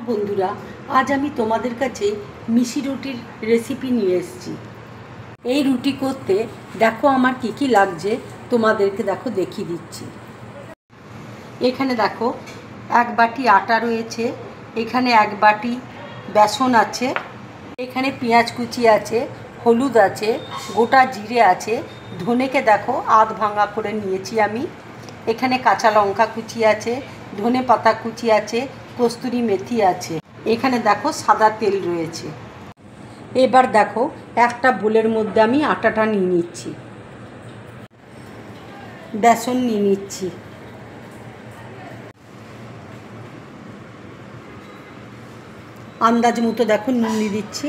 বন্ধুরা, আজ আমি তোমাদের কাছে মিশি রুটির রেসিপি নিয়ে এসেছি। এই রুটি করতে দেখো আমার কি কি লাগছে, তোমাদেরকে দেখো দেখিয়ে দিচ্ছি। এখানে দেখো এক বাটি আটা রয়েছে, এখানে এক বাটি বেসন আছে, এখানে পেঁয়াজ কুচি আছে, হলুদ আছে, গোটা জিরে আছে, ধনেকে দেখো আধ ভাঙা করে নিয়েছি আমি, এখানে কাঁচা লঙ্কা কুচি আছে, ধনে পাতা কুচি আছে, কস্তুরি মেথি আছে, এখানে দেখো সাদা তেল রয়েছে। এবার দেখো একটা বোলের মধ্যে আমি আটাটা নিয়ে নিচ্ছি, বেসন নিয়ে নিচ্ছি, আন্দাজ মতো দেখো নুন দিয়ে দিচ্ছি,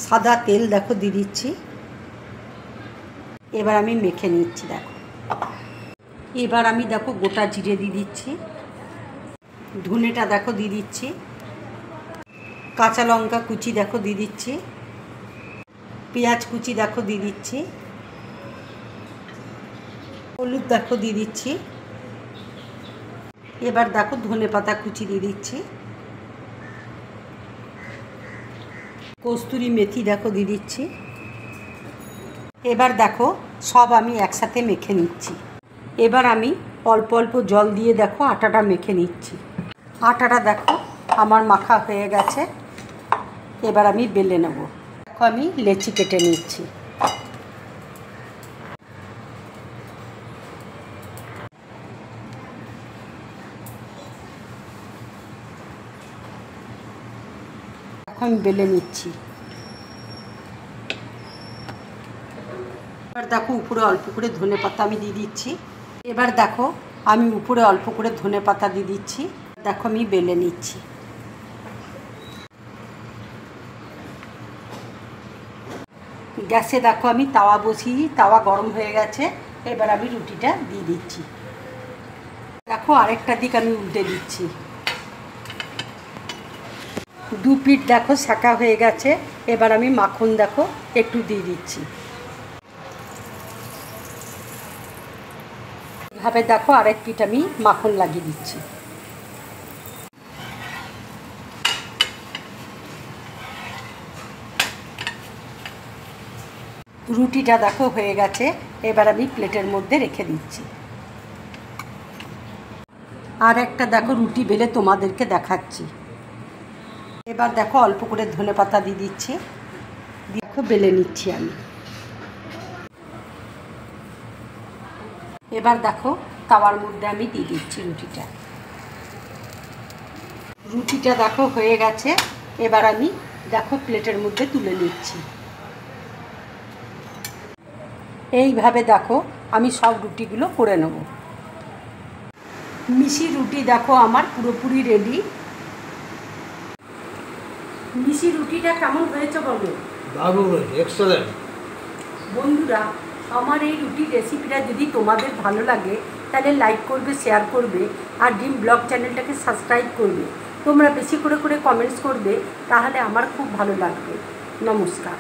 সাদা তেল দেখো দিয়ে দিচ্ছি। এবার আমি মেখে নিচ্ছি দেখো। এবার আমি দেখো গোটা জিরে দিয়ে দিচ্ছি, ধনেটা দেখো দিয়ে দিচ্ছি, কাঁচা লঙ্কা কুচি দেখো দিয়ে দিচ্ছি, পেঁয়াজ কুচি দেখো দিয়ে দিচ্ছি, হলুদ দেখো দিয়ে দিচ্ছি। এবার দেখো ধনে পাতা কুচি দিয়ে দিচ্ছি, কস্তুরি মেথি দেখো দিয়ে দিচ্ছি। এবার দেখো সব আমি একসাথে মেখে নিচ্ছি। এবার আমি অল্প অল্প জল দিয়ে দেখো আটাটা মেখে নিচ্ছি। আটাটা দেখো আমার মাখা হয়ে গেছে। এবার আমি বেলে নেব। দেখো আমি লেচি কেটে নিচ্ছি। এখন বেলে নিচ্ছি। এবার দেখো উপরে অল্প করে ধনে পাতা আমি দিয়ে দিচ্ছি। এবার দেখো আমি উপরে অল্প করে ধনে পাতা দিয়ে দিচ্ছি। দেখো আমি বেলে নিচ্ছি। গ্যাসে দেখো আমি তাওয়া বসিয়ে, তাওয়া গরম হয়ে গেছে। এবার আমি রুটিটা দিয়ে দিচ্ছি। দেখো আরেকটা দিক আমি উল্টে দিচ্ছি। দু পিঠ দেখো সেঁকা হয়ে গেছে। এবার আমি মাখন দেখো একটু দিয়ে দিচ্ছি। এভাবে দেখো আরেক পিঠ আমি মাখন লাগিয়ে দিচ্ছি। রুটিটা দেখো হয়ে গেছে। এবার আমি প্লেটের মধ্যে রেখে দিচ্ছি। আর একটা দেখো রুটি বেলে তোমাদেরকে দেখাচ্ছি। এবার দেখো অল্প করে ধনে পাতা দিয়ে দিচ্ছি। দেখো বেলে নিচ্ছি আমি। এবার দেখো তাওয়ার মধ্যে আমি দিয়ে দিচ্ছি রুটিটা। রুটিটা দেখো হয়ে গেছে। এবার আমি দেখো প্লেটের মধ্যে তুলে নিচ্ছি। এইভাবে দেখো আমি সব রুটিগুলো করে নেব। মিশি রুটি দেখো আমার পুরোপুরি রেডি। মিশি রুটিটা কেমন হয়েছে বলো? দারুণ হয়েছে, এক্সেলেন্ট। বন্ধুরা, আমার এই রুটির রেসিপিটা যদি তোমাদের ভালো লাগে তাহলে লাইক করবে, শেয়ার করবে, আর ড্রিম ব্লগ চ্যানেলটাকে সাবস্ক্রাইব করবে। তোমরা বেশি করে কমেন্টস করবে, তাহলে আমার খুব ভালো লাগবে। নমস্কার।